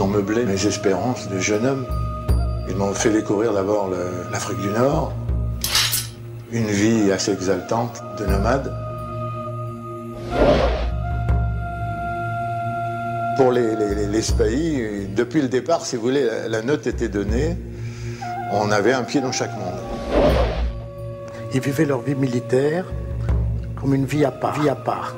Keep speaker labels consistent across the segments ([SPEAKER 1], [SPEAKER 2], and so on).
[SPEAKER 1] meublé mes espérances de jeune homme. Ils m'ont fait découvrir d'abord l'Afrique du Nord, une vie assez exaltante de nomade. Pour les spahis, depuis le départ, si vous voulez, la note était donnée. On avait un pied dans chaque monde.
[SPEAKER 2] Ils vivaient leur vie militaire comme une vie à part.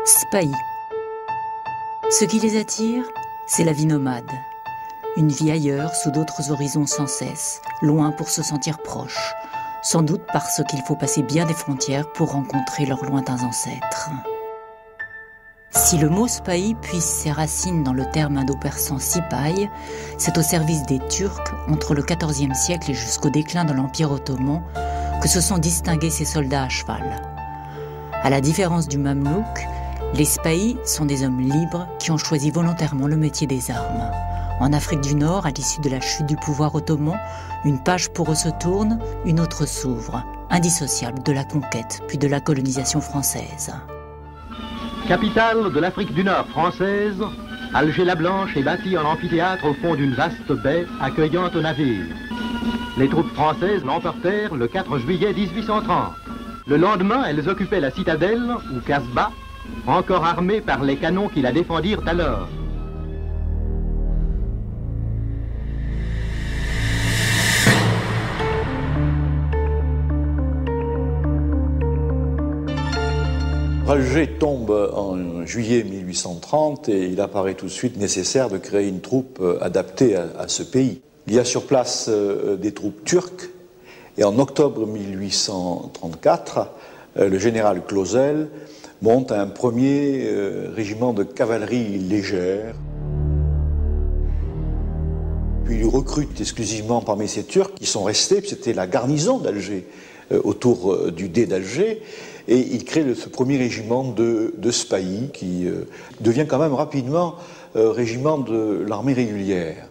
[SPEAKER 3] Spahis. Ce qui les attire, c'est la vie nomade. Une vie ailleurs, sous d'autres horizons sans cesse, loin pour se sentir proche. Sans doute parce qu'il faut passer bien des frontières pour rencontrer leurs lointains ancêtres. Si le mot spahi puise ses racines dans le terme indo-persan sipaï, c'est au service des Turcs, entre le XIVe siècle et jusqu'au déclin de l'Empire ottoman, que se sont distingués ces soldats à cheval. À la différence du mamelouk, les spahis sont des hommes libres qui ont choisi volontairement le métier des armes. En Afrique du Nord, à l'issue de la chute du pouvoir ottoman, une page pour eux se tourne, une autre s'ouvre, indissociable de la conquête puis de la colonisation française.
[SPEAKER 4] Capitale de l'Afrique du Nord française, Alger-la-Blanche est bâtie en amphithéâtre au fond d'une vaste baie accueillant un navire. Les troupes françaises l'emportèrent le 4 juillet 1830. Le lendemain, elles occupaient la citadelle, ou Casbah, encore armée par les canons qui la défendirent alors.
[SPEAKER 5] Alger tombe en juillet 1830 et il apparaît tout de suite nécessaire de créer une troupe adaptée à ce pays. Il y a sur place des troupes turques et en octobre 1834, le général Clausel monte un premier régiment de cavalerie légère. Puis il recrute exclusivement parmi ces Turcs qui sont restés, c'était la garnison d'Alger, autour du dé d'Alger. Et il crée ce premier régiment de spahis qui devient quand même rapidement régiment de l'armée régulière.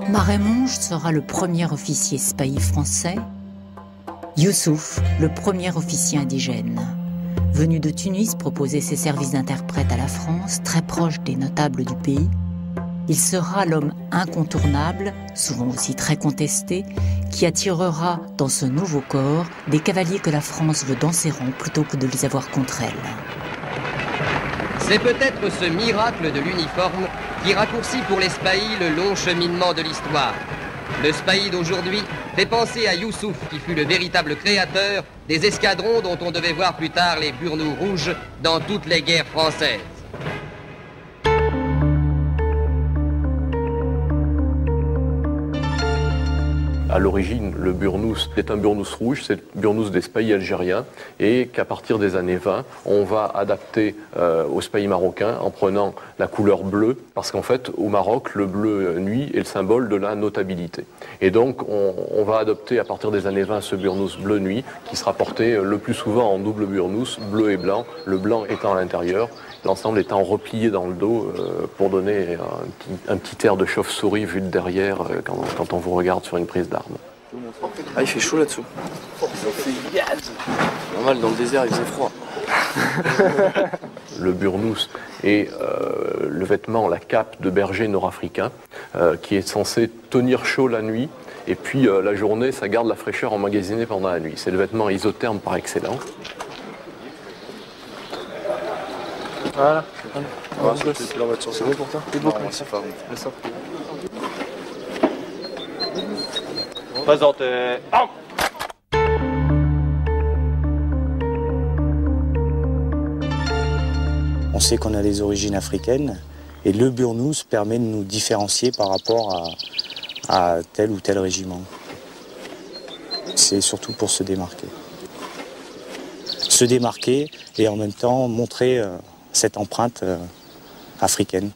[SPEAKER 3] Marémonge sera le premier officier spahi français. Youssouf, le premier officier indigène. Venu de Tunis proposer ses services d'interprète à la France, très proche des notables du pays, il sera l'homme incontournable, souvent aussi très contesté, qui attirera dans ce nouveau corps des cavaliers que la France veut dans ses rangs plutôt que de les avoir contre elle.
[SPEAKER 6] C'est peut-être ce miracle de l'uniforme qui raccourcit pour les spahis le long cheminement de l'histoire. Le spahi d'aujourd'hui fait penser à Youssouf, qui fut le véritable créateur des escadrons dont on devait voir plus tard les burnous rouges dans toutes les guerres françaises.
[SPEAKER 7] À l'origine, le burnous est un burnous rouge, c'est le burnous des spahis algériens, et qu'à partir des années 20, on va adapter aux spahis marocains en prenant la couleur bleue, parce qu'en fait, au Maroc, le bleu nuit est le symbole de la notabilité. Et donc, on va adopter à partir des années 20 ce burnous bleu nuit, qui sera porté le plus souvent en double burnous, bleu et blanc, le blanc étant à l'intérieur, l'ensemble étant replié dans le dos pour donner un petit air de chauve-souris vu de derrière quand on vous regarde sur une prise d'armes.
[SPEAKER 8] Ah, il fait chaud là-dessous. Normal, dans le désert, il faisait froid.
[SPEAKER 7] Le burnous est le vêtement, la cape de berger nord-africain qui est censé tenir chaud la nuit et puis la journée, ça garde la fraîcheur emmagasinée pendant la nuit. C'est le vêtement isotherme par excellence.
[SPEAKER 8] Voilà. C'est la voiture, c'est bon pour toi? C'est bon, merci.
[SPEAKER 9] Présentez.
[SPEAKER 10] On sait qu'on a des origines africaines et le burnous permet de nous différencier par rapport à tel ou tel régiment. C'est surtout pour se démarquer. Se démarquer et en même temps montrer cette empreinte africaine.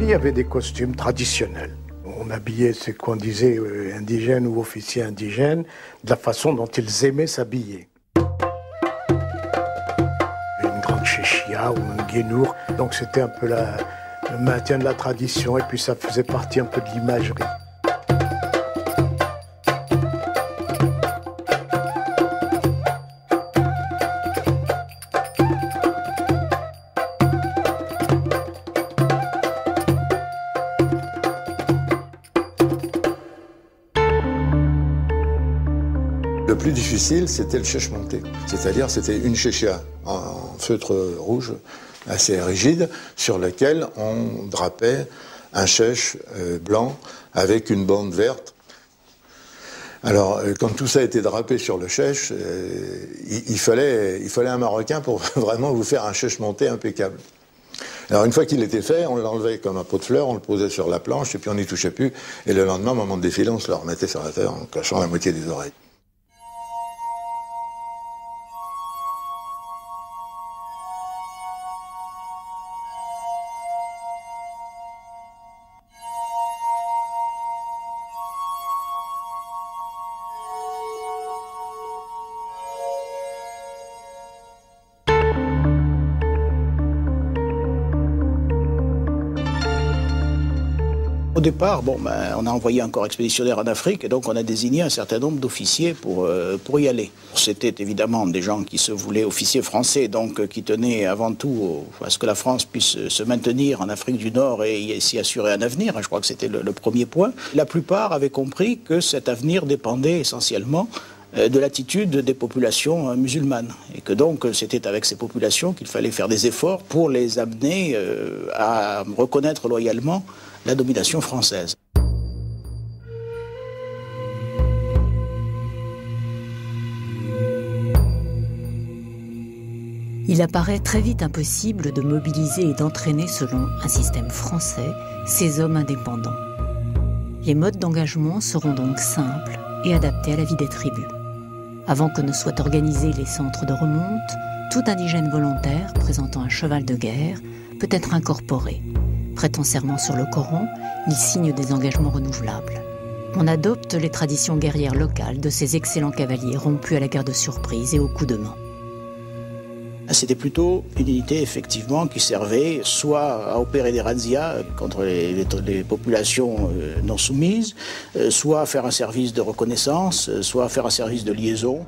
[SPEAKER 2] Il y avait des costumes traditionnels. On habillait ce qu'on disait indigènes ou officiers indigènes de la façon dont ils aimaient s'habiller. Une grande chéchia ou un guénour, donc c'était un peu le maintien de la tradition et puis ça faisait partie un peu de l'imagerie.
[SPEAKER 1] Le plus difficile, c'était le chèche monté. C'est-à-dire, c'était une chéchia en feutre rouge, assez rigide, sur laquelle on drapait un chèche blanc avec une bande verte. Alors, quand tout ça était drapé sur le chèche, il fallait un Marocain pour vraiment vous faire un chèche monté impeccable. Alors, une fois qu'il était fait, on l'enlevait comme un pot de fleurs, on le posait sur la planche, et puis on n'y touchait plus. Et le lendemain, au moment de défiler, on se le remettait sur la terre en cachant la moitié des oreilles.
[SPEAKER 9] Au départ, on a envoyé un corps expéditionnaire en Afrique et donc on a désigné un certain nombre d'officiers pour y aller. C'était évidemment des gens qui se voulaient officiers français, donc qui tenaient avant tout à ce que la France puisse se maintenir en Afrique du Nord et s'y assurer un avenir. Je crois que c'était le premier point. La plupart avaient compris que cet avenir dépendait essentiellement de l'attitude des populations musulmanes. Et que donc c'était avec ces populations qu'il fallait faire des efforts pour les amener à reconnaître loyalement la domination française.
[SPEAKER 3] Il apparaît très vite impossible de mobiliser et d'entraîner selon un système français ces hommes indépendants. Les modes d'engagement seront donc simples et adaptés à la vie des tribus. Avant que ne soient organisés les centres de remonte, tout indigène volontaire présentant un cheval de guerre peut être incorporé. Prêtant serment sur le Coran, il signe des engagements renouvelables. On adopte les traditions guerrières locales de ces excellents cavaliers rompus à la guerre de surprise et au coup de main.
[SPEAKER 9] C'était plutôt une unité, effectivement, qui servait soit à opérer des razzias contre les populations non soumises, soit à faire un service de reconnaissance, soit à faire un service de liaison.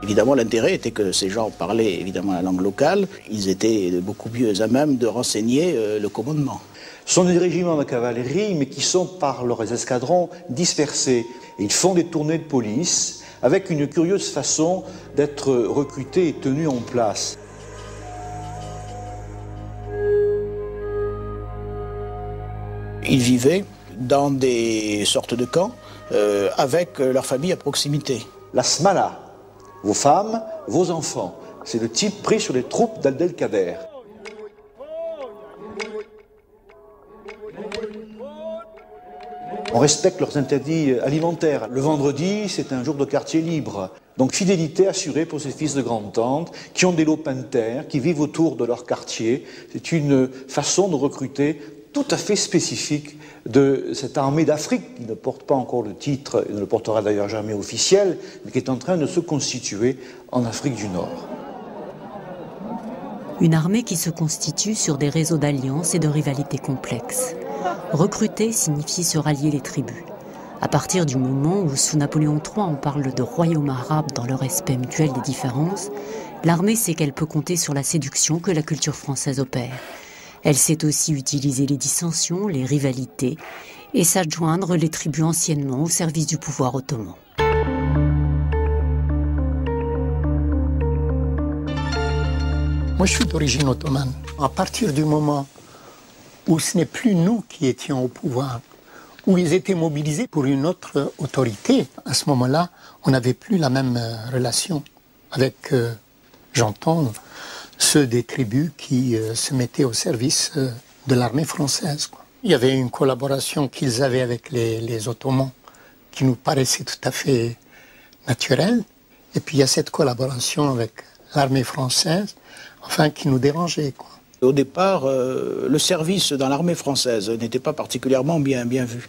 [SPEAKER 9] Évidemment, l'intérêt était que ces gens parlaient évidemment la langue locale. Ils étaient beaucoup mieux à même de renseigner le commandement.
[SPEAKER 5] Ce sont des régiments de cavalerie, mais qui sont par leurs escadrons dispersés. Et ils font des tournées de police avec une curieuse façon d'être recrutés et tenus en place.
[SPEAKER 9] Ils vivaient dans des sortes de camps avec leur famille à proximité.
[SPEAKER 5] La smala, vos femmes, vos enfants, c'est le type pris sur les troupes d'Abdelkader. On respecte leurs interdits alimentaires. Le vendredi, c'est un jour de quartier libre. Donc fidélité assurée pour ces fils de grande-tante qui ont des lopins de terre, qui vivent autour de leur quartier. C'est une façon de recruter tout à fait spécifique de cette armée d'Afrique, qui ne porte pas encore le titre, et ne le portera d'ailleurs jamais officiel, mais qui est en train de se constituer en Afrique du Nord.
[SPEAKER 3] Une armée qui se constitue sur des réseaux d'alliances et de rivalités complexes. Recruter signifie se rallier les tribus. À partir du moment où, sous Napoléon III, on parle de royaumes arabes dans le respect mutuel des différences, l'armée sait qu'elle peut compter sur la séduction que la culture française opère. Elle sait aussi utiliser les dissensions, les rivalités, et s'adjoindre les tribus anciennement au service du pouvoir ottoman.
[SPEAKER 2] Moi, je suis d'origine ottomane. À partir du moment où ce n'est plus nous qui étions au pouvoir, où ils étaient mobilisés pour une autre autorité, à ce moment-là, on n'avait plus la même relation avec, j'entends, ceux des tribus qui se mettaient au service de l'armée française, quoi. Il y avait une collaboration qu'ils avaient avec les Ottomans qui nous paraissait tout à fait naturel. Et puis il y a cette collaboration avec l'armée française, enfin, qui nous dérangeait, quoi.
[SPEAKER 9] Au départ, le service dans l'armée française n'était pas particulièrement bien vu.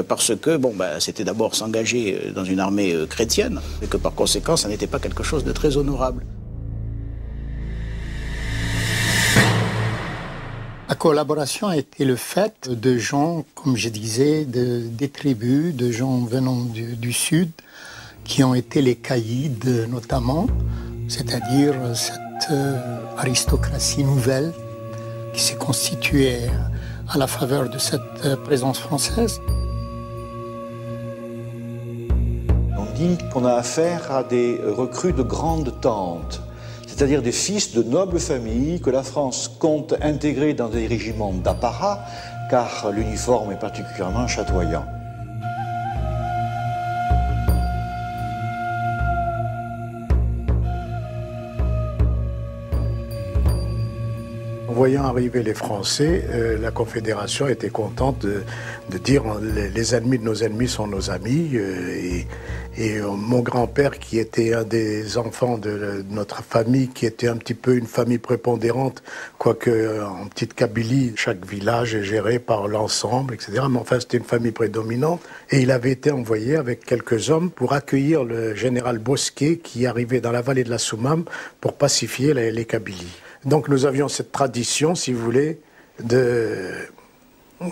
[SPEAKER 9] Parce que c'était d'abord s'engager dans une armée chrétienne, et que par conséquent, ça n'était pas quelque chose de très honorable.
[SPEAKER 2] La collaboration a été le fait de gens, comme je disais, des tribus, de gens venant du sud, qui ont été les caïds notamment, c'est-à-dire cette aristocratie nouvelle qui s'est constituée à la faveur de cette présence française.
[SPEAKER 5] On dit qu'on a affaire à des recrues de grandes tentes, c'est-à-dire des fils de nobles familles que la France compte intégrer dans des régiments d'apparat, car l'uniforme est particulièrement chatoyant.
[SPEAKER 1] En voyant arriver les Français, la Confédération était contente de dire les ennemis de nos ennemis sont nos amis. Et mon grand-père, qui était un des enfants de notre famille, qui était un petit peu une famille prépondérante, quoique en petite Kabylie, chaque village est géré par l'ensemble, etc. Mais enfin, c'était une famille prédominante. Et il avait été envoyé avec quelques hommes pour accueillir le général Bosquet, qui arrivait dans la vallée de la Soumam pour pacifier les Kabylies. Donc nous avions cette tradition, si vous voulez,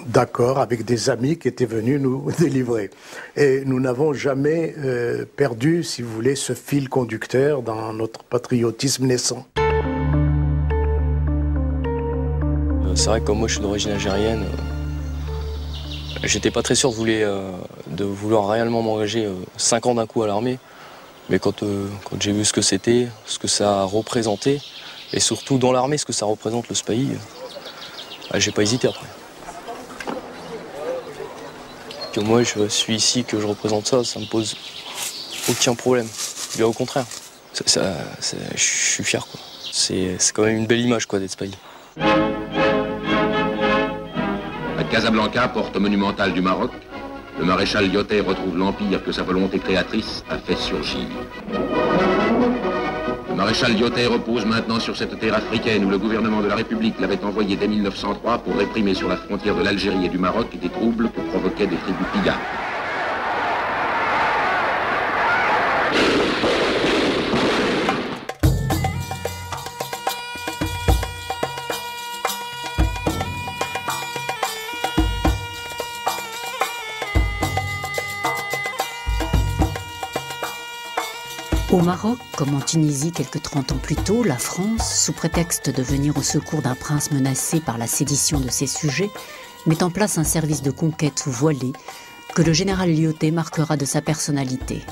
[SPEAKER 1] d'accord avec des amis qui étaient venus nous délivrer. Et nous n'avons jamais perdu, si vous voulez, ce fil conducteur dans notre patriotisme naissant.
[SPEAKER 8] C'est vrai que comme moi je suis d'origine algérienne, j'étais pas très sûr de vouloir réellement m'engager 5 ans d'un coup à l'armée. Mais quand j'ai vu ce que c'était, ce que ça représentait, et surtout dans l'armée, ce que ça représente le SPAI, j'ai pas hésité après. Que moi je suis ici, que je représente ça, ça me pose aucun problème. Bien au contraire, je suis fier, quoi. C'est quand même une belle image, quoi, d'être SPAI.
[SPEAKER 11] À Casablanca, porte monumentale du Maroc, le maréchal Lyautey retrouve l'empire que sa volonté créatrice a fait surgir. Le maréchal Lyautey repose maintenant sur cette terre africaine où le gouvernement de la République l'avait envoyé dès 1903 pour réprimer sur la frontière de l'Algérie et du Maroc des troubles que provoquaient des tribus pillares.
[SPEAKER 3] Au Maroc, comme en Tunisie quelques 30 ans plus tôt, la France, sous prétexte de venir au secours d'un prince menacé par la sédition de ses sujets, met en place un service de conquête voilé que le général Lyautey marquera de sa personnalité.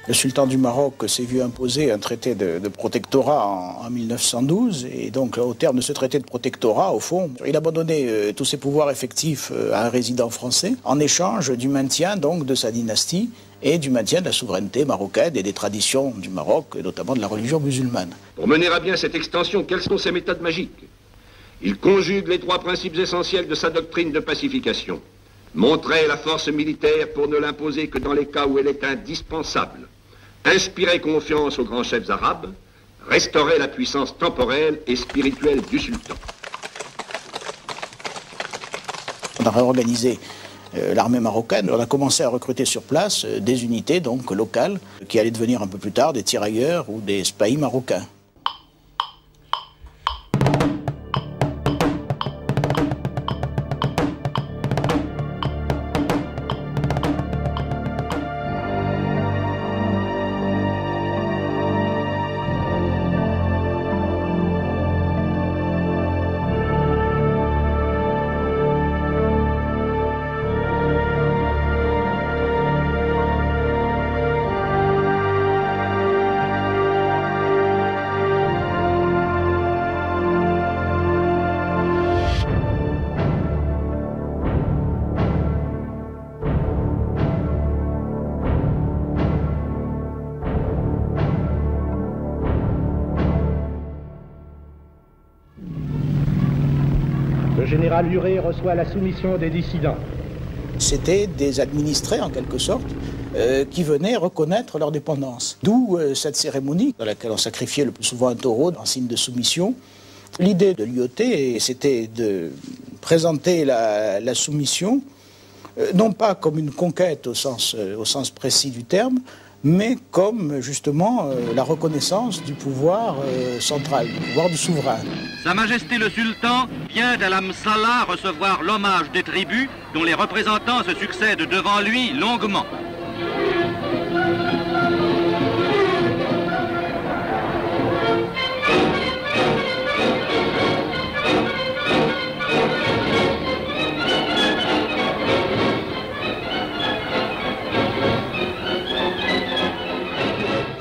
[SPEAKER 9] Le sultan du Maroc s'est vu imposer un traité de protectorat en 1912, et donc au terme de ce traité de protectorat, au fond, il abandonnait tous ses pouvoirs effectifs à un résident français, en échange du maintien donc de sa dynastie et du maintien de la souveraineté marocaine et des traditions du Maroc, et notamment de la religion musulmane.
[SPEAKER 11] Pour mener à bien cette extension, quelles sont ses méthodes magiques? Il conjugue les 3 principes essentiels de sa doctrine de pacification. Montrer la force militaire pour ne l'imposer que dans les cas où elle est indispensable. Inspirer confiance aux grands chefs arabes, restaurer la puissance temporelle et spirituelle du sultan.
[SPEAKER 9] On a réorganisé l'armée marocaine. On a commencé à recruter sur place des unités donc locales qui allaient devenir un peu plus tard des tirailleurs ou des spahis marocains.
[SPEAKER 12] Le général Huré reçoit la soumission des dissidents.
[SPEAKER 9] C'était des administrés en quelque sorte, qui venaient reconnaître leur dépendance. D'où cette cérémonie dans laquelle on sacrifiait le plus souvent un taureau en signe de soumission. L'idée de l'IOT, c'était de présenter la soumission, non pas comme une conquête au sens précis du terme, mais comme justement la reconnaissance du pouvoir central, du pouvoir du souverain.
[SPEAKER 13] Sa Majesté le Sultan vient à la Msala recevoir l'hommage des tribus dont les représentants se succèdent devant lui longuement.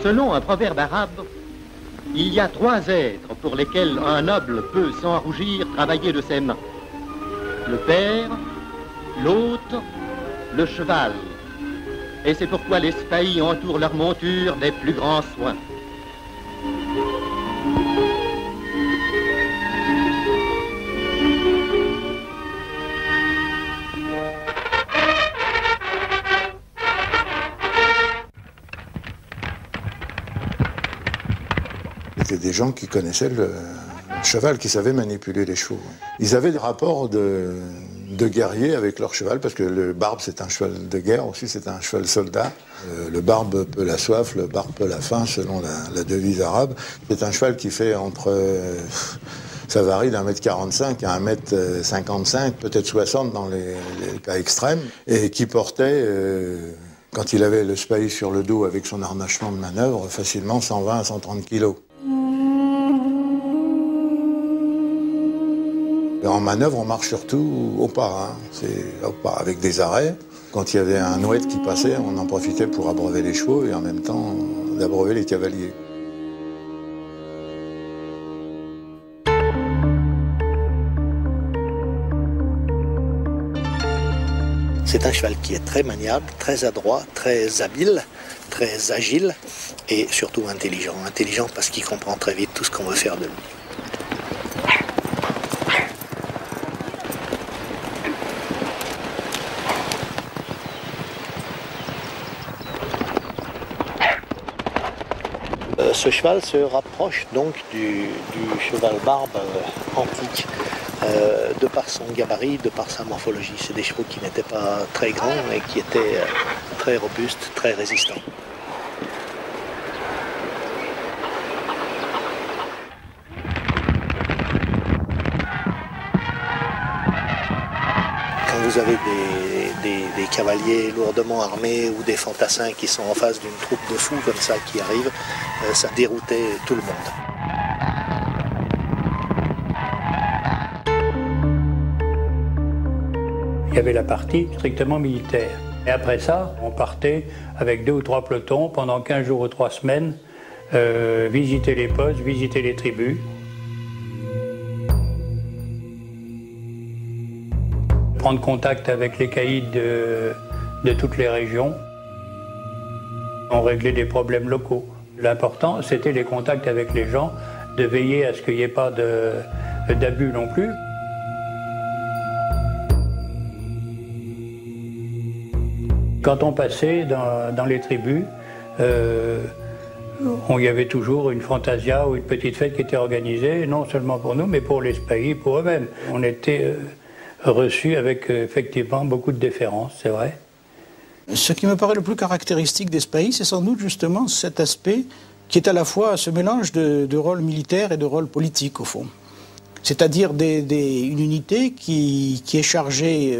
[SPEAKER 4] Selon un proverbe arabe, il y a 3 êtres pour lesquels un noble peut, sans rougir, travailler de ses mains. Le père, l'hôte, le cheval. Et c'est pourquoi les spahis entourent leur monture des plus grands soins.
[SPEAKER 1] C'était des gens qui connaissaient le cheval, qui savaient manipuler les chevaux. Ils avaient des rapports de guerriers avec leur cheval, parce que le barbe, c'est un cheval de guerre, aussi c'est un cheval soldat. Le barbe peut la soif, le barbe peut la faim, selon la devise arabe. C'est un cheval qui fait ça varie d'1,45 m à 1,55 m, peut-être 60 dans les cas extrêmes, et qui portait... quand il avait le spahi sur le dos avec son harnachement de manœuvre, facilement 120 à 130 kilos. En manœuvre, on marche surtout au pas, hein. C'est au pas, avec des arrêts. Quand il y avait un oued qui passait, on en profitait pour abreuver les chevaux et en même temps d'abreuver les cavaliers.
[SPEAKER 14] C'est un cheval qui est très maniable, très adroit, très habile, très agile et surtout intelligent. Intelligent parce qu'il comprend très vite tout ce qu'on veut faire de lui. Ce cheval se rapproche donc du cheval barbe antique. De par son gabarit, de par sa morphologie. C'est des chevaux qui n'étaient pas très grands et qui étaient très robustes, très résistants. Quand vous avez des cavaliers lourdement armés ou des fantassins qui sont en face d'une troupe de fous comme ça qui arrivent, ça déroutait tout le monde.
[SPEAKER 15] Il y avait la partie strictement militaire. Et après ça, on partait avec 2 ou 3 pelotons pendant 15 jours ou 3 semaines, visiter les postes, visiter les tribus. Prendre contact avec les caïds de toutes les régions. On réglait des problèmes locaux. L'important, c'était les contacts avec les gens, de veiller à ce qu'il n'y ait pas d'abus non plus. Quand on passait dans les tribus, il y avait toujours une fantasia ou une petite fête qui était organisée, non seulement pour nous, mais pour les spahis, pour eux-mêmes. On était reçus avec effectivement beaucoup de déférence, c'est vrai.
[SPEAKER 9] Ce qui me paraît le plus caractéristique des spahis, c'est sans doute justement cet aspect qui est à la fois ce mélange de rôle militaire et de rôle politique, au fond. C'est-à-dire une unité qui est chargée,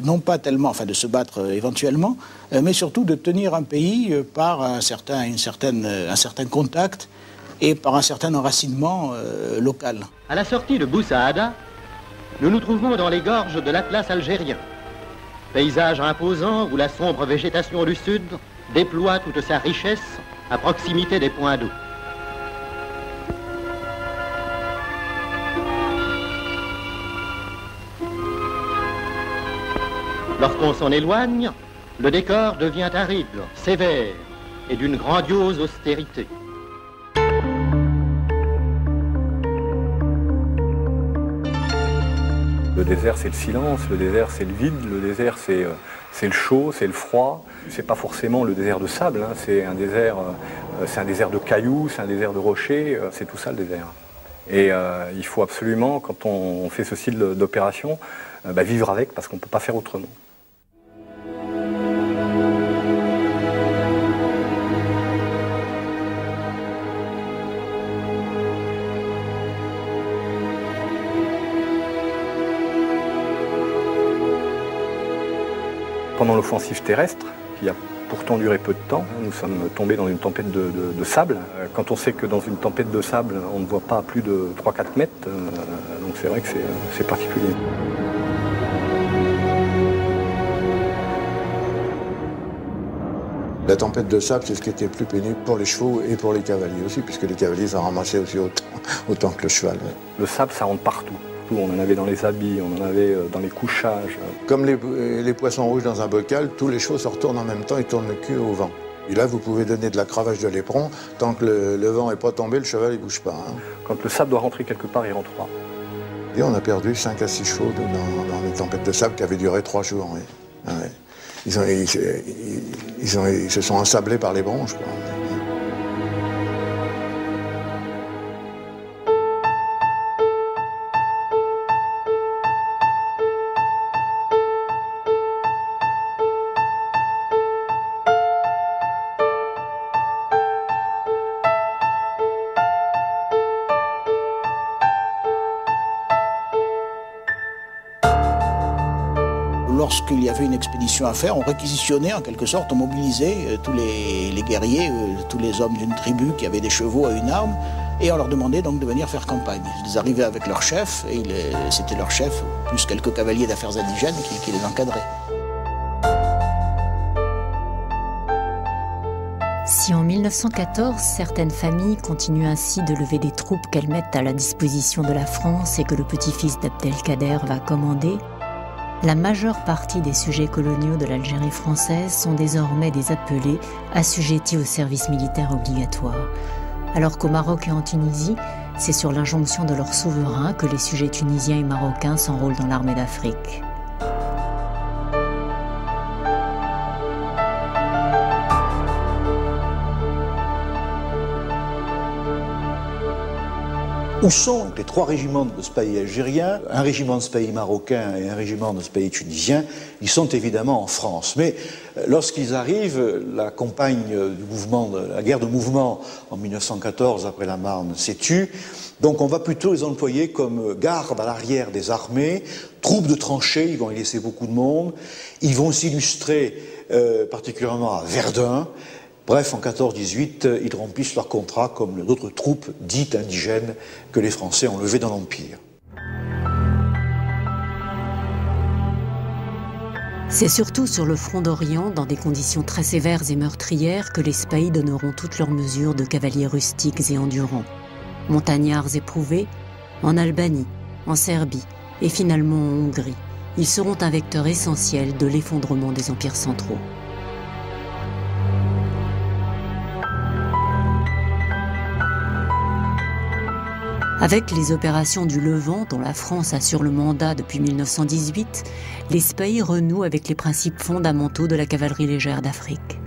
[SPEAKER 9] non pas tellement de se battre éventuellement, mais surtout de tenir un pays par un certain contact et par un certain enracinement local.
[SPEAKER 4] À la sortie de Boussaada, nous nous trouvons dans les gorges de l'Atlas algérien. Paysage imposant où la sombre végétation du sud déploie toute sa richesse à proximité des points d'eau. Lorsqu'on s'en éloigne, le décor devient aride, sévère et d'une grandiose austérité.
[SPEAKER 16] Le désert, c'est le silence, le désert, c'est le vide, le désert, c'est le chaud, c'est le froid. C'est pas forcément le désert de sable, hein. C'est un désert de cailloux, c'est un désert de rochers, c'est tout ça le désert. Et il faut absolument, quand on fait ce style d'opération, vivre avec, parce qu'on ne peut pas faire autrement. Pendant l'offensive terrestre, qui a pourtant duré peu de temps, nous sommes tombés dans une tempête de sable. Quand on sait que dans une tempête de sable, on ne voit pas plus de 3-4 mètres, donc c'est vrai que c'est particulier.
[SPEAKER 1] La tempête de sable, c'est ce qui était plus pénible pour les chevaux et pour les cavaliers aussi, puisque les cavaliers en ramassaient aussi autant que le cheval.
[SPEAKER 16] Le sable, ça rentre partout. On en avait dans les habits, on en avait dans les couchages.
[SPEAKER 1] Comme les poissons rouges dans un bocal, tous les chevaux se retournent en même temps, ils tournent le cul au vent. Et là, vous pouvez donner de la cravache de l'éperon, tant que le vent n'est pas tombé, le cheval ne bouge pas. Hein.
[SPEAKER 16] Quand le sable doit rentrer quelque part, il rentre pas.
[SPEAKER 1] Et on a perdu 5 à 6 chevaux dans les tempêtes de sable qui avaient duré 3 jours. Oui. Ouais. Ils se sont ensablés par les branches, quoi.
[SPEAKER 9] Lorsqu'il y avait une expédition à faire, on réquisitionnait en quelque sorte, on mobilisait tous les guerriers, tous les hommes d'une tribu qui avaient des chevaux à une arme, et on leur demandait donc de venir faire campagne. Ils arrivaient avec leur chef, et c'était leur chef, plus quelques cavaliers d'affaires indigènes qui les encadraient.
[SPEAKER 3] Si en 1914, certaines familles continuent ainsi de lever des troupes qu'elles mettent à la disposition de la France et que le petit-fils d'Abdelkader va commander, la majeure partie des sujets coloniaux de l'Algérie française sont désormais des appelés assujettis au service militaire obligatoire. Alors qu'au Maroc et en Tunisie, c'est sur l'injonction de leur souverain que les sujets tunisiens et marocains s'enrôlent dans l'armée d'Afrique.
[SPEAKER 5] Où sont les 3 régiments de ce pays algérien, un régiment de ce pays marocain et un régiment de ce pays tunisien? Ils sont évidemment en France. Mais lorsqu'ils arrivent, la campagne du mouvement, la guerre de mouvement en 1914 après la Marne s'étue. Donc on va plutôt les employer comme garde à l'arrière des armées, troupes de tranchées, ils vont y laisser beaucoup de monde. Ils vont s'illustrer particulièrement à Verdun. Bref, en 14-18, ils remplissent leur contrat comme d'autres troupes dites indigènes que les Français ont levées dans l'Empire.
[SPEAKER 3] C'est surtout sur le front d'Orient, dans des conditions très sévères et meurtrières, que les spahis donneront toutes leurs mesures de cavaliers rustiques et endurants. Montagnards éprouvés, en Albanie, en Serbie et finalement en Hongrie, ils seront un vecteur essentiel de l'effondrement des empires centraux. Avec les opérations du Levant, dont la France assure le mandat depuis 1918, les spahis renouent avec les principes fondamentaux de la cavalerie légère d'Afrique.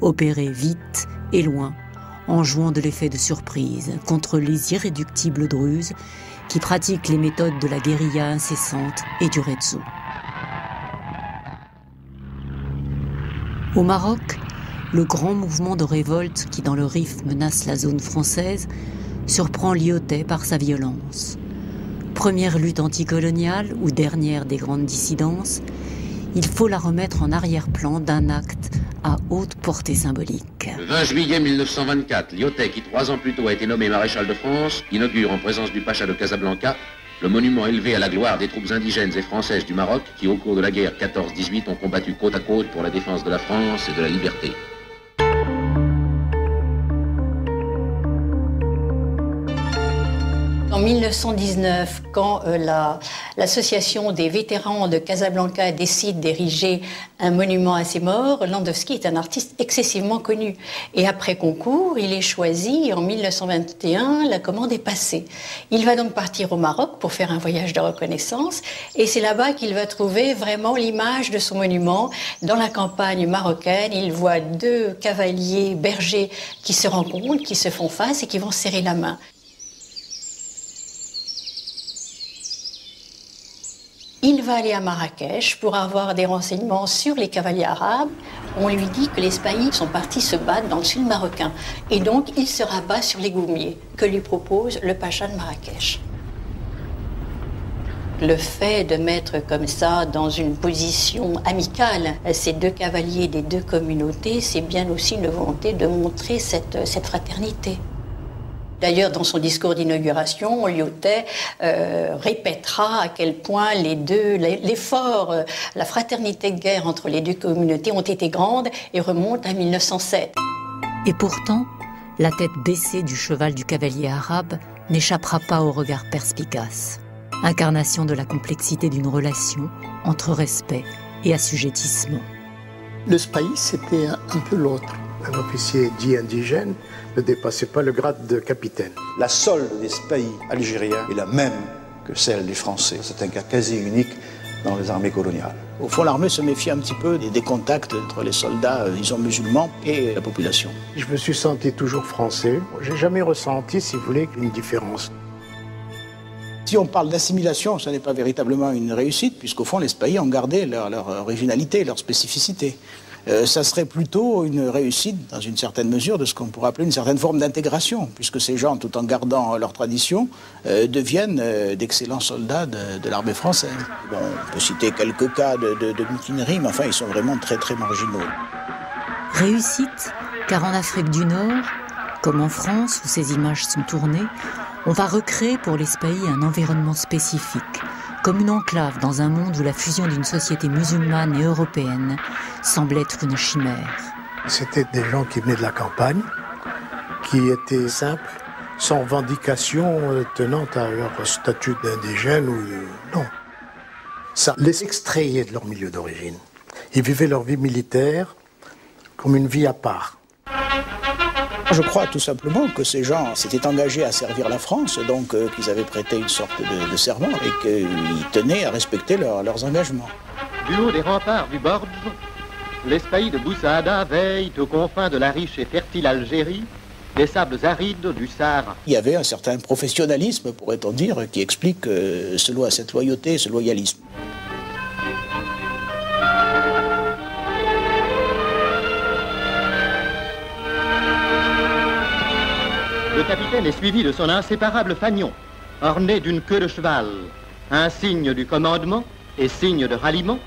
[SPEAKER 3] Opérer vite et loin, en jouant de l'effet de surprise contre les irréductibles druzes qui pratiquent les méthodes de la guérilla incessante et du retsu. Au Maroc, le grand mouvement de révolte qui dans le Rif menace la zone française surprend Lyautey par sa violence. Première lutte anticoloniale ou dernière des grandes dissidences, il faut la remettre en arrière-plan d'un acte à haute portée symbolique.
[SPEAKER 11] Le 20 juillet 1924, Lyautey, qui 3 ans plus tôt a été nommé maréchal de France, inaugure en présence du pacha de Casablanca le monument élevé à la gloire des troupes indigènes et françaises du Maroc qui, au cours de la guerre 14-18, ont combattu côte à côte pour la défense de la France et de la liberté.
[SPEAKER 17] En 1919, quand l'association des vétérans de Casablanca décide d'ériger un monument à ses morts, Landowski est un artiste excessivement connu. Et après concours, il est choisi. En 1921, la commande est passée. Il va donc partir au Maroc pour faire un voyage de reconnaissance. Et c'est là-bas qu'il va trouver vraiment l'image de son monument. Dans la campagne marocaine, il voit deux cavaliers bergers qui se rencontrent, qui se font face et qui vont serrer la main. Il va aller à Marrakech pour avoir des renseignements sur les cavaliers arabes. On lui dit que les spahis sont partis se battre dans le sud marocain. Et donc, il se rabat sur les goumiers que lui propose le pacha de Marrakech. Le fait de mettre comme ça dans une position amicale ces deux cavaliers des deux communautés, c'est bien aussi une volonté de montrer cette fraternité. D'ailleurs, dans son discours d'inauguration, Lyautey répétera à quel point l'effort, la fraternité de guerre entre les deux communautés ont été grandes et remonte à 1907.
[SPEAKER 3] Et pourtant, la tête baissée du cheval du cavalier arabe n'échappera pas au regard perspicace. Incarnation de la complexité d'une relation entre respect et assujettissement.
[SPEAKER 2] Le spahi, c'était un peu l'autre.
[SPEAKER 18] Un officier dit indigène ne dépassait pas le grade de capitaine.
[SPEAKER 5] La solde des spahis algériens est la même que celle des Français. C'est un cas quasi unique dans les armées coloniales.
[SPEAKER 9] Au fond, l'armée se méfie un petit peu des contacts entre les soldats, disons, musulmans et la population.
[SPEAKER 18] Je me suis senti toujours français. J'ai jamais ressenti, si vous voulez, une différence.
[SPEAKER 9] Si on parle d'assimilation, ce n'est pas véritablement une réussite, puisqu'au fond, les spahis ont gardé leur originalité, leur spécificité. Ça serait plutôt une réussite, dans une certaine mesure, de ce qu'on pourrait appeler une certaine forme d'intégration, puisque ces gens, tout en gardant leur tradition, deviennent d'excellents soldats de l'armée française. Bon, on peut citer quelques cas de mutinerie, mais enfin, ils sont vraiment très, très marginaux.
[SPEAKER 3] Réussite, car en Afrique du Nord, comme en France, où ces images sont tournées, on va recréer pour les spahis un environnement spécifique, comme une enclave dans un monde où la fusion d'une société musulmane et européenne semble être une chimère.
[SPEAKER 18] C'était des gens qui venaient de la campagne, qui étaient simples, sans revendication tenant à leur statut d'indigène ou non. Ça les extrayait de leur milieu d'origine. Ils vivaient leur vie militaire comme une vie à part.
[SPEAKER 9] Je crois tout simplement que ces gens s'étaient engagés à servir la France, donc qu'ils avaient prêté une sorte de serment et qu'ils tenaient à respecter leurs engagements.
[SPEAKER 4] Du haut des remparts du Bordj, les spahis de Bousaada veillent aux confins de la riche et fertile Algérie, des sables arides du Sahara.
[SPEAKER 9] Il y avait un certain professionnalisme, pourrait-on dire, qui explique cette loyauté, ce loyalisme.
[SPEAKER 4] Le capitaine est suivi de son inséparable fanion, orné d'une queue de cheval, un signe du commandement et signe de ralliement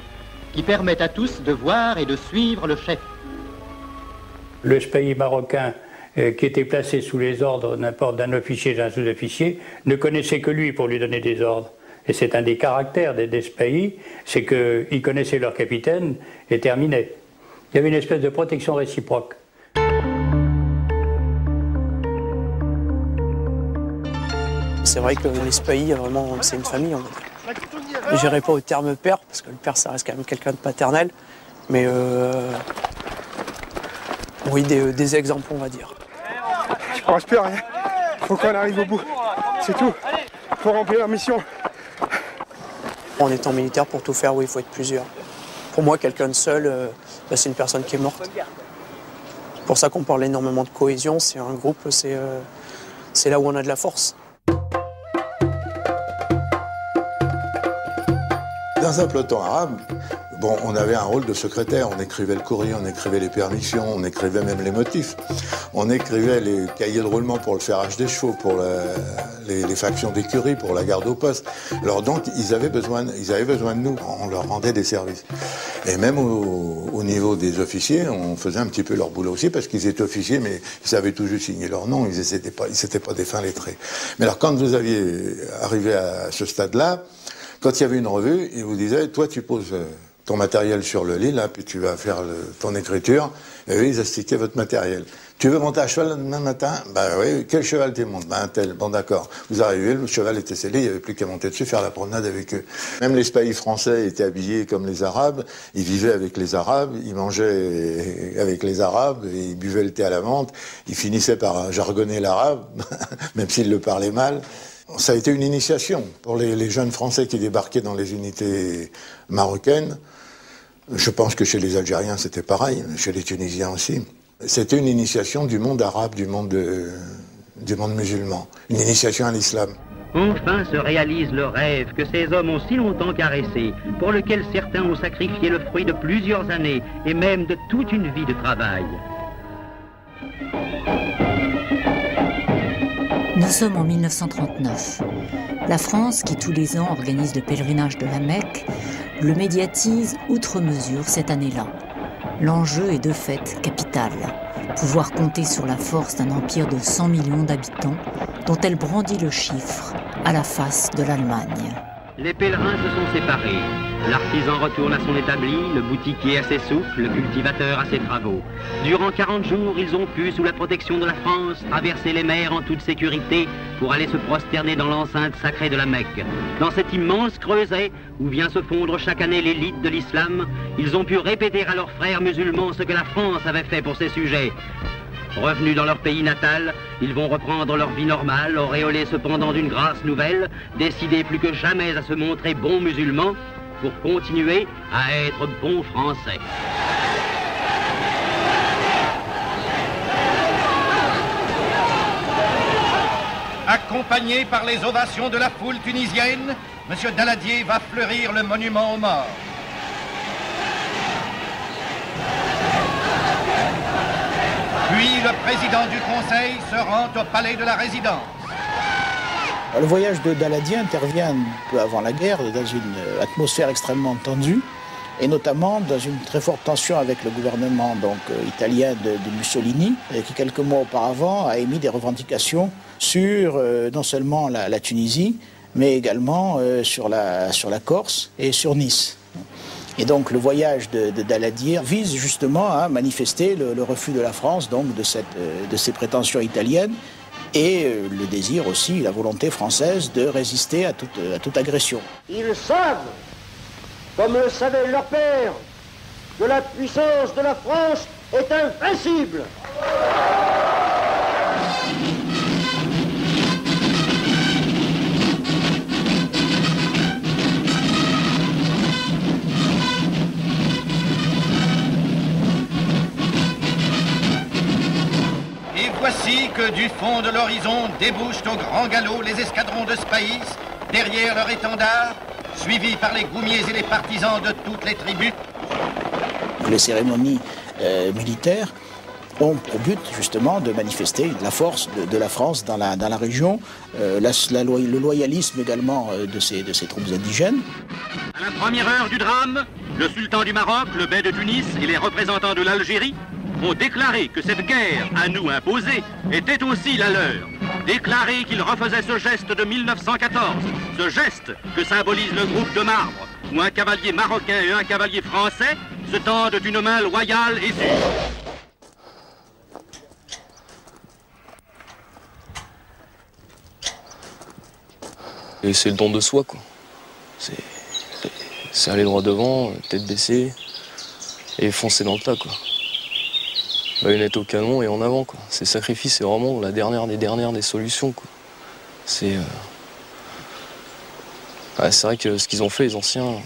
[SPEAKER 4] qui permettent à tous de voir et de suivre le chef.
[SPEAKER 15] Le spahi marocain qui était placé sous les ordres n'importe d'un officier, d'un sous-officier, ne connaissait que lui pour lui donner des ordres. Et c'est un des caractères des spahis, c'est qu'ils connaissaient leur capitaine et terminaient. Il y avait une espèce de protection réciproque.
[SPEAKER 19] C'est vrai que les spahis, vraiment, c'est une famille. Je n'irai pas au terme père, parce que le père, ça reste quand même quelqu'un de paternel. Mais oui, des exemples, on va dire.
[SPEAKER 20] Je ne pense plus à rien. Il faut qu'on arrive au bout. C'est tout. Il faut remplir la mission.
[SPEAKER 19] En étant militaire, pour tout faire, oui, il faut être plusieurs. Pour moi, quelqu'un de seul, c'est une personne qui est morte. C'est pour ça qu'on parle énormément de cohésion. C'est un groupe, c'est là où on a de la force.
[SPEAKER 1] Dans un peloton arabe, bon, on avait un rôle de secrétaire. On écrivait le courrier, on écrivait les permissions, on écrivait même les motifs. On écrivait les cahiers de roulement pour le ferrage des chevaux, pour les factions d'écurie, pour la garde au poste. Alors donc, ils avaient besoin de nous. On leur rendait des services. Et même au niveau des officiers, on faisait un petit peu leur boulot aussi, parce qu'ils étaient officiers, mais ils savaient tout juste signer leur nom. Ils n'étaient pas des fins lettrés. Mais alors, quand vous aviez arrivé à ce stade-là, quand il y avait une revue, ils vous disaient, toi tu poses ton matériel sur le lit, là, puis tu vas faire ton écriture, et eux ils expliquaient votre matériel. Tu veux monter à cheval le lendemain matin? Ben oui, quel cheval tu montes? Ben un tel. Bon d'accord. Vous arrivez, le cheval était scellé, il n'y avait plus qu'à monter dessus, faire la promenade avec eux. Même les spahis français étaient habillés comme les Arabes, ils vivaient avec les Arabes, ils mangeaient avec les Arabes, et ils buvaient le thé à la menthe, ils finissaient par jargonner l'arabe, même s'ils le parlaient mal. Ça a été une initiation pour les jeunes Français qui débarquaient dans les unités marocaines. Je pense que chez les Algériens c'était pareil, chez les Tunisiens aussi. C'était une initiation du monde arabe, du monde musulman, une initiation à l'islam.
[SPEAKER 13] Enfin se réalise le rêve que ces hommes ont si longtemps caressé, pour lequel certains ont sacrifié le fruit de plusieurs années et même de toute une vie de travail.
[SPEAKER 3] Nous sommes en 1939. La France, qui tous les ans organise le pèlerinage de la Mecque, le médiatise outre mesure cette année-là. L'enjeu est de fait capital. Pouvoir compter sur la force d'un empire de 100 millions d'habitants dont elle brandit le chiffre à la face de l'Allemagne.
[SPEAKER 13] Les pèlerins se sont séparés. L'artisan retourne à son établi, le boutiquier à ses souffles, le cultivateur à ses travaux. Durant 40 jours, ils ont pu, sous la protection de la France, traverser les mers en toute sécurité pour aller se prosterner dans l'enceinte sacrée de la Mecque. Dans cet immense creuset où vient se fondre chaque année l'élite de l'islam, ils ont pu répéter à leurs frères musulmans ce que la France avait fait pour ses sujets. Revenus dans leur pays natal, ils vont reprendre leur vie normale, auréolés cependant d'une grâce nouvelle, décidés plus que jamais à se montrer bons musulmans pour continuer à être bons Français.
[SPEAKER 21] Accompagné par les ovations de la foule tunisienne, M. Daladier va fleurir le monument aux morts. Puis le président du Conseil se rend au palais de la Résidence.
[SPEAKER 9] Le voyage de Daladier intervient un peu avant la guerre, dans une atmosphère extrêmement tendue, et notamment dans une très forte tension avec le gouvernement italien de Mussolini, qui quelques mois auparavant a émis des revendications sur non seulement la Tunisie, mais également sur la Corse et sur Nice. Et donc le voyage de Daladier vise justement à manifester le refus de la France de ces prétentions italiennes et le désir aussi, la volonté française de résister à toute agression.
[SPEAKER 22] Ils savent, comme le savait leur père, que la puissance de la France est invincible.
[SPEAKER 21] Voici que du fond de l'horizon débouchent au grand galop les escadrons de Spahis, derrière leur étendard, suivis par les goumiers et les partisans de toutes les tribus.
[SPEAKER 9] Les cérémonies militaires ont pour but justement de manifester la force de la France dans la région, le loyalisme également de ces troupes indigènes.
[SPEAKER 13] À la première heure du drame, le sultan du Maroc, le bey de Tunis et les représentants de l'Algérie ont déclaré que cette guerre à nous imposée était aussi la leur. Déclaré qu'ils refaisaient ce geste de 1914, ce geste que symbolise le groupe de marbre, où un cavalier marocain et un cavalier français se tendent une main loyale et sûre.
[SPEAKER 8] Et c'est le don de soi, quoi. C'est aller droit devant, tête baissée, et foncer dans le tas, quoi. Baïonnette au canon et en avant, quoi. Ces sacrifices, c'est vraiment la dernière des solutions, quoi. C'est vrai que ce qu'ils ont fait, les anciens,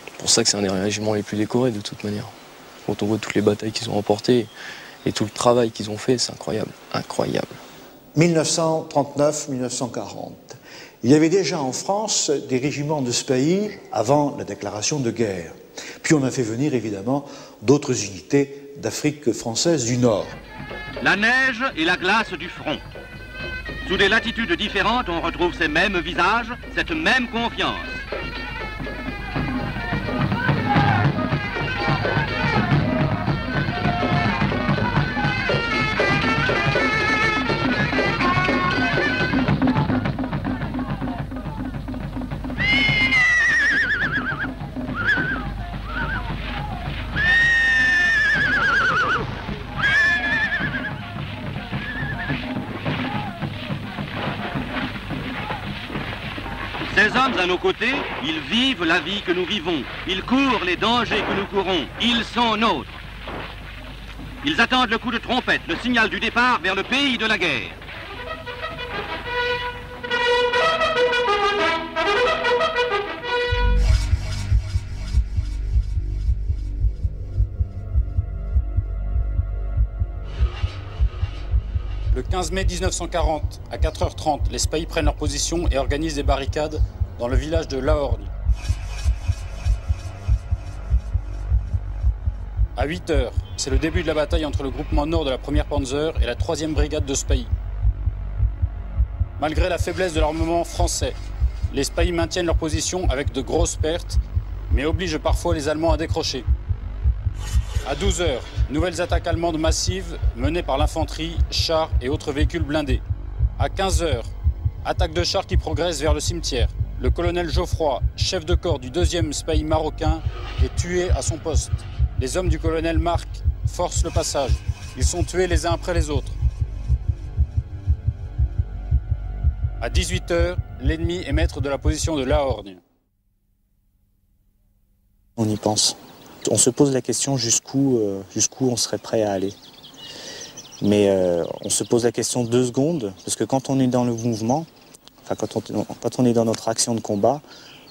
[SPEAKER 8] c'est pour ça que c'est un des régiments les plus décorés, de toute manière. Quand on voit toutes les batailles qu'ils ont remportées et tout le travail qu'ils ont fait, c'est incroyable, incroyable.
[SPEAKER 5] 1939-1940. Il y avait déjà en France des régiments de Spahis avant la déclaration de guerre. Puis on a fait venir évidemment d'autres unités d'Afrique française du Nord.
[SPEAKER 13] La neige et la glace du front. Sous des latitudes différentes, on retrouve ces mêmes visages, cette même confiance. Ces hommes à nos côtés, ils vivent la vie que nous vivons. Ils courent les dangers que nous courons. Ils sont nôtres. Ils attendent le coup de trompette, le signal du départ vers le pays de la guerre.
[SPEAKER 6] Le 15 mai 1940, à 4h30, les spahis prennent leur position et organisent des barricades dans le village de Lahorgne. À 8h, c'est le début de la bataille entre le groupement nord de la 1er Panzer et la 3e brigade de spahis. Malgré la faiblesse de l'armement français, les spahis maintiennent leur position avec de grosses pertes, mais obligent parfois les Allemands à décrocher. À 12h, nouvelles attaques allemandes massives menées par l'infanterie, chars et autres véhicules blindés. À 15h, attaque de chars qui progressent vers le cimetière. Le colonel Geoffroy, chef de corps du 2e spahi marocain, est tué à son poste. Les hommes du colonel Marc forcent le passage. Ils sont tués les uns après les autres. À 18h, l'ennemi est maître de la position de Lahorgne.
[SPEAKER 10] On y pense. On se pose la question jusqu'où on serait prêt à aller. Mais on se pose la question 2 secondes, parce que quand on est dans le mouvement, enfin quand on est dans notre action de combat,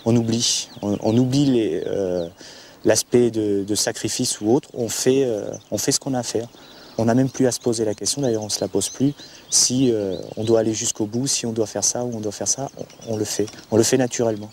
[SPEAKER 10] on oublie. On oublie l'aspect de sacrifice ou autre. On fait ce qu'on a à faire. On n'a même plus à se poser la question, d'ailleurs on ne se la pose plus. Si on doit aller jusqu'au bout, si on doit faire ça ou on doit faire ça, on le fait. On le fait naturellement.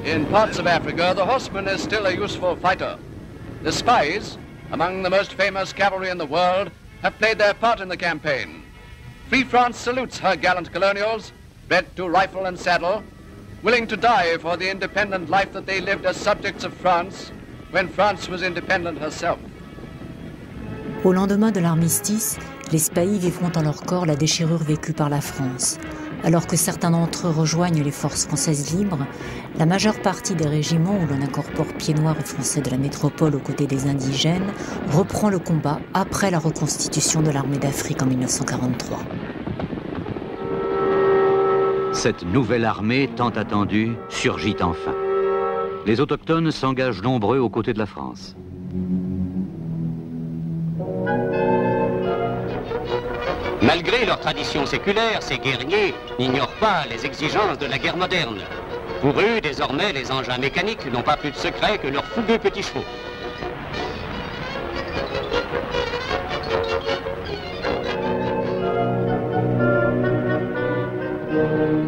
[SPEAKER 21] In parts of Africa, the horseman is still a useful fighter. The spies, among the most famous cavalry in the world, have played their part in the campaign. Free France salutes her gallant colonials, bred to rifle and saddle, willing to die for the independent life that they lived as subjects of France when France was independent herself.
[SPEAKER 3] Au lendemain de l'armistice, les spahis vivront en leur corps la déchirure vécue par la France. Alors que certains d'entre eux rejoignent les forces françaises libres, la majeure partie des régiments où l'on incorpore pieds noirs et français de la métropole aux côtés des indigènes reprend le combat après la reconstitution de l'armée d'Afrique en 1943.
[SPEAKER 13] Cette nouvelle armée tant attendue surgit enfin. Les autochtones s'engagent nombreux aux côtés de la France. Malgré leur tradition séculaire, ces guerriers n'ignorent pas les exigences de la guerre moderne. Pour eux, désormais, les engins mécaniques n'ont pas plus de secret que leurs fougueux petits chevaux.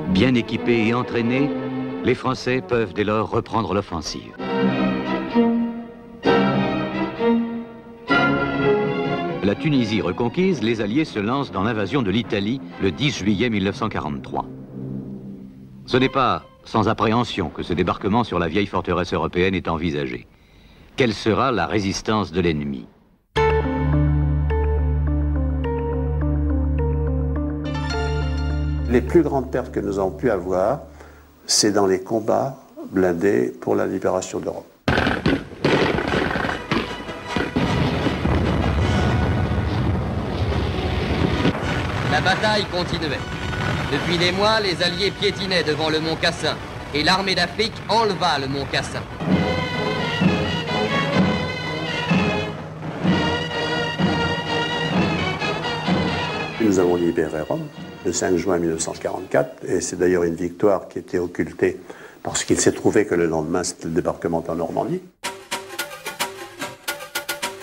[SPEAKER 13] Bien équipés et entraînés, les Français peuvent dès lors reprendre l'offensive. La Tunisie reconquise, les Alliés se lancent dans l'invasion de l'Italie le 10 juillet 1943. Ce n'est pas sans appréhension que ce débarquement sur la vieille forteresse européenne est envisagé. Quelle sera la résistance de l'ennemi ?
[SPEAKER 7] Les plus grandes pertes que nous avons pu avoir, c'est dans les combats blindés pour la libération d'Europe.
[SPEAKER 23] La bataille continuait. Depuis des mois, les Alliés piétinaient devant le mont Cassin et l'armée d'Afrique enleva le mont Cassin.
[SPEAKER 7] Nous avons libéré Rome le 5 juin 1944 et c'est d'ailleurs une victoire qui était occultée parce qu'il s'est trouvé que le lendemain c'était le débarquement en Normandie.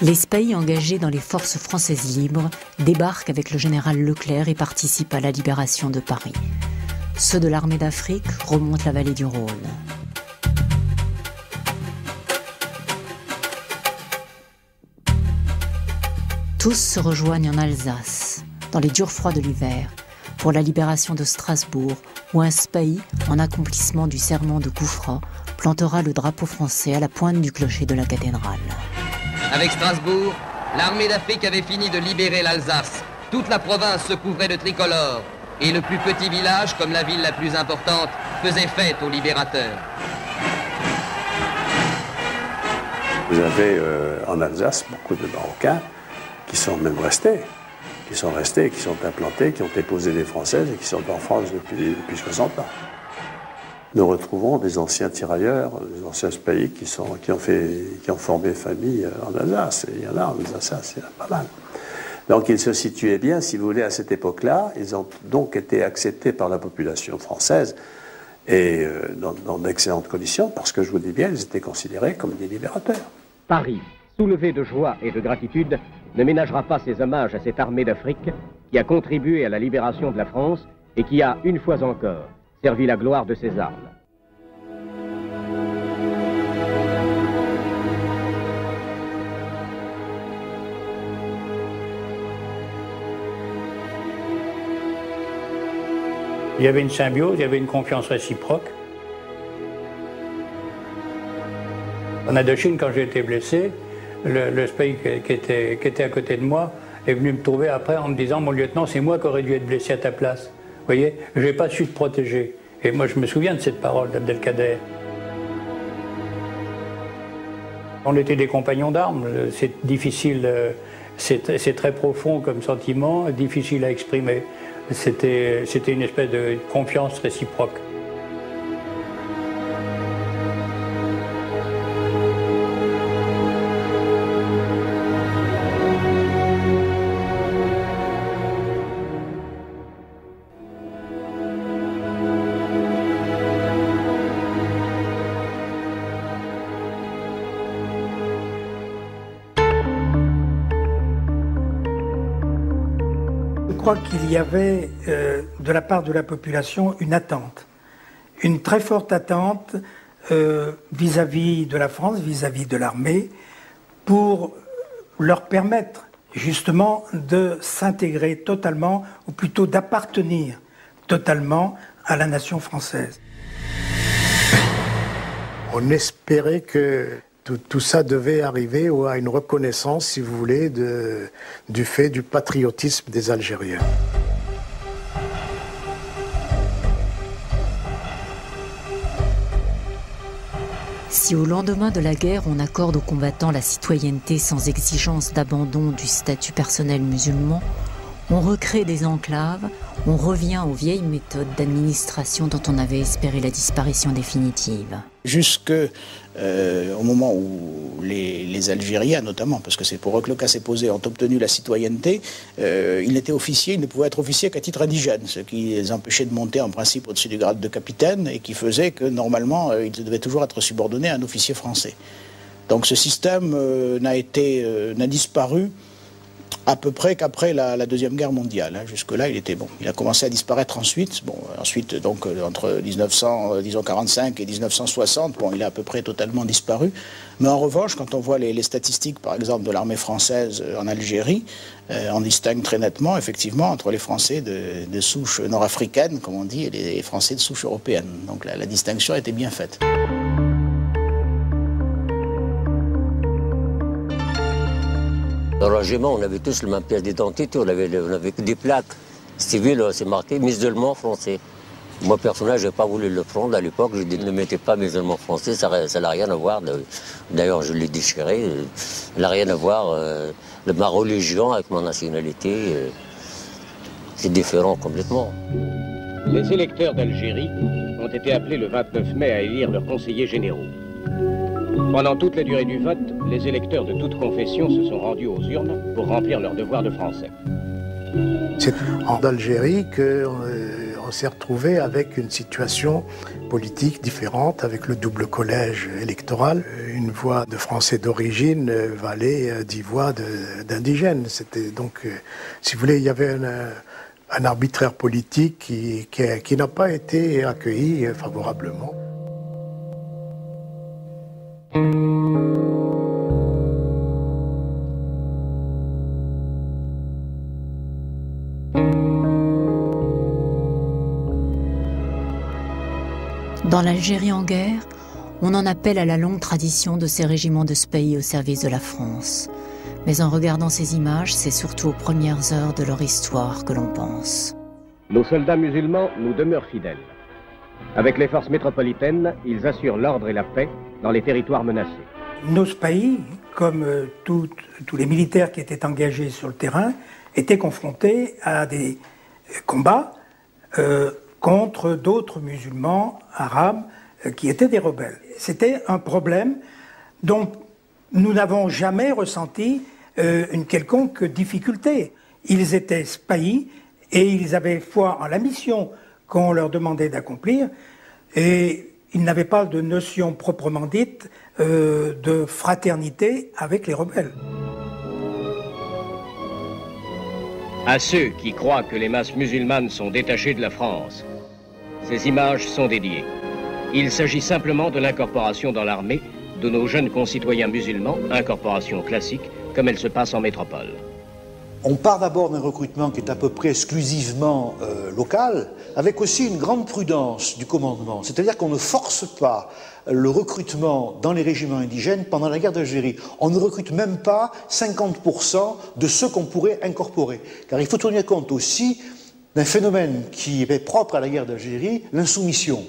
[SPEAKER 3] Les spahis engagés dans les forces françaises libres débarquent avec le général Leclerc et participent à la libération de Paris. Ceux de l'armée d'Afrique remontent la vallée du Rhône. Tous se rejoignent en Alsace, dans les durs froids de l'hiver, pour la libération de Strasbourg, où un spahi, en accomplissement du serment de Gouffra, plantera le drapeau français à la pointe du clocher de la cathédrale.
[SPEAKER 23] Avec Strasbourg, L'armée d'Afrique avait fini de libérer l'Alsace. Toute la province se couvrait de tricolores. Et le plus petit village, comme la ville la plus importante, faisait fête aux libérateurs.
[SPEAKER 7] Vous avez en Alsace beaucoup de Marocains qui sont même restés, qui sont implantés, qui ont épousé des Françaises et qui sont en France depuis 60 ans. Nous retrouvons des anciens tirailleurs, des anciens pays qui ont formé famille en Alsace. Et il y en a en Alsace, il y en a pas mal. Donc ils se situaient bien, si vous voulez, à cette époque-là. Ils ont donc été acceptés par la population française et dans d'excellentes conditions, parce que je vous dis bien, ils étaient considérés comme des libérateurs.
[SPEAKER 12] Paris, soulevé de joie et de gratitude, ne ménagera pas ses hommages à cette armée d'Afrique qui a contribué à la libération de la France et qui a, une fois encore, servi la gloire de ses armes.
[SPEAKER 15] Il y avait une symbiose, il y avait une confiance réciproque. En Indochine, quand j'ai été blessé, le SPEI qui était à côté de moi est venu me trouver après en me disant « Mon lieutenant, c'est moi qui aurais dû être blessé à ta place. » Vous voyez, je n'ai pas su te protéger. Et moi, je me souviens de cette parole d'Abdelkader. On était des compagnons d'armes. C'est difficile, c'est très profond comme sentiment, difficile à exprimer. C'était une espèce de confiance réciproque.
[SPEAKER 14] Je crois qu'il y avait de la part de la population une attente, une très forte attente vis-à-vis de la France, vis-à-vis de l'armée, pour leur permettre justement de s'intégrer totalement, ou plutôt d'appartenir totalement à la nation française.
[SPEAKER 18] On espérait que tout ça devait arriver à une reconnaissance, si vous voulez, du fait du patriotisme des Algériens.
[SPEAKER 3] Si au lendemain de la guerre, on accorde aux combattants la citoyenneté sans exigence d'abandon du statut personnel musulman, on recrée des enclaves, on revient aux vieilles méthodes d'administration dont on avait espéré la disparition définitive.
[SPEAKER 9] Jusqu'au moment où les Algériens, notamment, parce que c'est pour eux que le cas s'est posé, ont obtenu la citoyenneté, ils étaient officiers, ils ne pouvaient être officiers qu'à titre indigène, ce qui les empêchait de monter en principe au-dessus du grade de capitaine et qui faisait que normalement ils devaient toujours être subordonnés à un officier français. Donc ce système n'a disparu à peu près qu'après la Deuxième Guerre mondiale. Jusque-là, il était bon. Il a commencé à disparaître ensuite. Bon, ensuite, donc, entre 1945 et 1960, bon, il a à peu près totalement disparu. Mais en revanche, quand on voit les statistiques, par exemple, de l'armée française en Algérie, on distingue très nettement, effectivement, entre les Français de souche nord-africaine, comme on dit, et les Français de souche européenne. Donc la distinction était bien faite.
[SPEAKER 16] Dans le régiment, on avait tous la même pièce d'identité, on avait que des plaques civiles, c'est marqué musulman français. Moi, personnellement, je n'ai pas voulu le prendre à l'époque, je dis ne mettez pas musulman français, ça n'a rien à voir. D'ailleurs, je l'ai déchiré, ça n'a rien à voir. Ma religion avec ma nationalité, c'est différent complètement.
[SPEAKER 12] Les électeurs d'Algérie ont été appelés le 29 mai à élire leurs conseillers généraux. Pendant toute la durée du vote, les électeurs de toute confession se sont rendus aux urnes pour remplir leur devoir de français.
[SPEAKER 18] C'est en Algérie qu'on s'est retrouvé avec une situation politique différente, avec le double collège électoral. Une voix de Français d'origine valait 10 voix d'indigènes. C'était donc, si vous voulez, il y avait un arbitraire politique qui n'a pas été accueilli favorablement.
[SPEAKER 3] Dans l'Algérie en guerre, on en appelle à la longue tradition de ces régiments de SPEI au service de la France. Mais en regardant ces images, c'est surtout aux premières heures de leur histoire que l'on pense.
[SPEAKER 12] Nos soldats musulmans nous demeurent fidèles. Avec les forces métropolitaines, ils assurent l'ordre et la paix dans les territoires menacés.
[SPEAKER 14] Nos spahis, comme tous les militaires qui étaient engagés sur le terrain, étaient confrontés à des combats contre d'autres musulmans arabes qui étaient des rebelles. C'était un problème dont nous n'avons jamais ressenti une quelconque difficulté. Ils étaient spahis et ils avaient foi en la mission qu'on leur demandait d'accomplir, et ils n'avaient pas de notion proprement dite de fraternité avec les rebelles.
[SPEAKER 12] À ceux qui croient que les masses musulmanes sont détachées de la France, ces images sont dédiées. Il s'agit simplement de l'incorporation dans l'armée de nos jeunes concitoyens musulmans, incorporation classique, comme elle se passe en métropole.
[SPEAKER 5] On part d'abord d'un recrutement qui est à peu près exclusivement local, avec aussi une grande prudence du commandement. C'est-à-dire qu'on ne force pas le recrutement dans les régiments indigènes pendant la guerre d'Algérie. On ne recrute même pas 50% de ceux qu'on pourrait incorporer. Car il faut tenir compte aussi d'un phénomène qui est propre à la guerre d'Algérie, l'insoumission.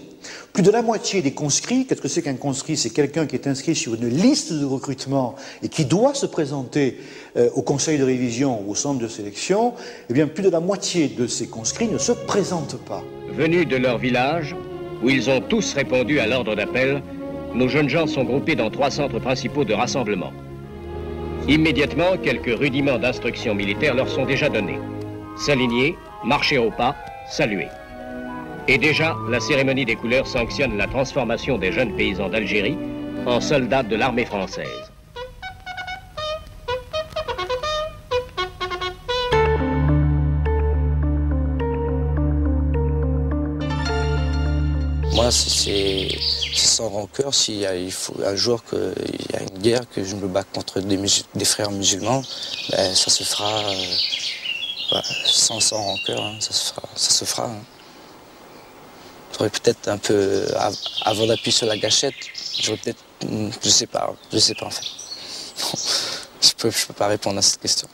[SPEAKER 5] Plus de la moitié des conscrits, qu'est-ce que c'est qu'un conscrit? C'est quelqu'un qui est inscrit sur une liste de recrutement et qui doit se présenter au conseil de révision ou au centre de sélection. Eh bien, plus de la moitié de ces conscrits ne se présentent pas.
[SPEAKER 12] Venus de leur village, où ils ont tous répondu à l'ordre d'appel, nos jeunes gens sont groupés dans 3 centres principaux de rassemblement. Immédiatement, quelques rudiments d'instruction militaire leur sont déjà donnés. S'aligner, marcher au pas, saluer. Et déjà, la cérémonie des couleurs sanctionne la transformation des jeunes paysans d'Algérie en soldats de l'armée française.
[SPEAKER 10] Moi, c'est sans rancœur. Il faut un jour qu'il y a une guerre, que je me bats contre des frères musulmans, ben, ça se fera sans rancœur, hein, ça se fera. Hein. J'aurais peut-être un peu, avant d'appuyer sur la gâchette, j'aurais peut-être, je sais pas en fait. Je peux pas répondre à cette question.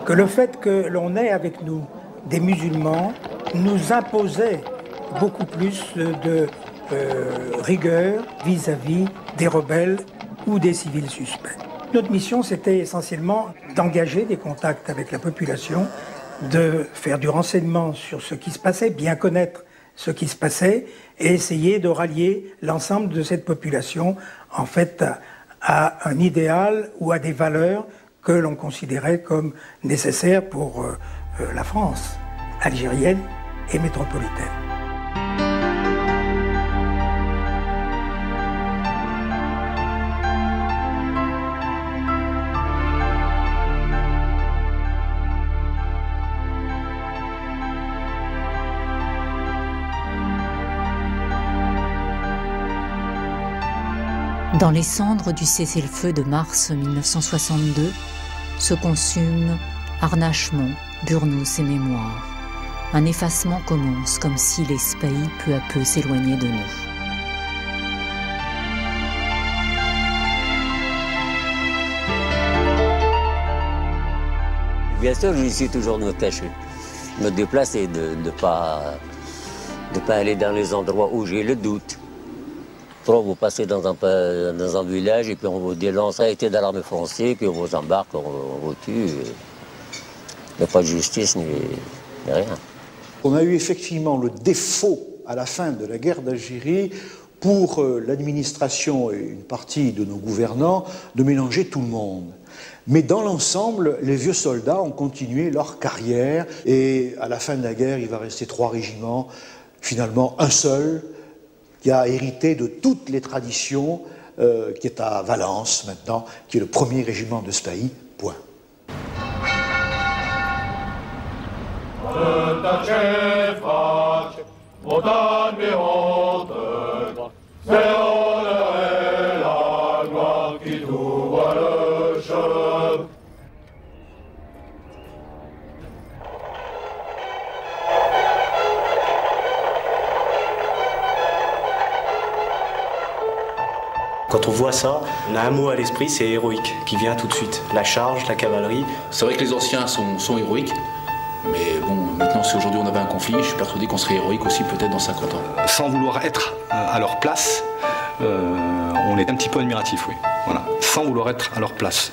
[SPEAKER 14] Que le fait que l'on ait avec nous des musulmans nous imposait beaucoup plus de rigueur vis-à-vis des rebelles ou des civils suspects. Notre mission, c'était essentiellement d'engager des contacts avec la population, de faire du renseignement sur ce qui se passait, bien connaître ce qui se passait et essayer de rallier l'ensemble de cette population en fait à un idéal ou à des valeurs que l'on considérait comme nécessaires pour la France algérienne et métropolitaine.
[SPEAKER 3] Dans les cendres du cessez-le-feu de mars 1962 se consument harnachements, burnous et mémoires. Un effacement commence comme si les spahis peu à peu s'éloignaient de nous.
[SPEAKER 16] Bien sûr, j'essaie toujours de me cacher, me déplacer, de ne pas aller dans les endroits où j'ai le doute. Vous passez dans un village et puis on vous dit non, ça a été dans l'armée française, puis on vous embarque, on vous tue. Il n'y a pas de justice ni rien.
[SPEAKER 5] On a eu effectivement le défaut à la fin de la guerre d'Algérie pour l'administration et une partie de nos gouvernants de mélanger tout le monde. Mais dans l'ensemble, les vieux soldats ont continué leur carrière et à la fin de la guerre, il va rester 3 régiments, finalement un seul, qui a hérité de toutes les traditions, qui est à Valence maintenant, qui est le premier régiment de Spahis, point.
[SPEAKER 9] Quand
[SPEAKER 10] Quand on voit ça, on a un mot à l'esprit, c'est héroïque, qui vient tout de suite. La charge, la cavalerie.
[SPEAKER 2] C'est vrai que les anciens sont héroïques, mais bon, maintenant si aujourd'hui on avait un conflit, je suis persuadé qu'on serait héroïque aussi peut-être dans 50 ans.
[SPEAKER 11] Sans vouloir être à leur place, on est un petit peu admiratif, oui. Voilà. Sans vouloir être à leur place.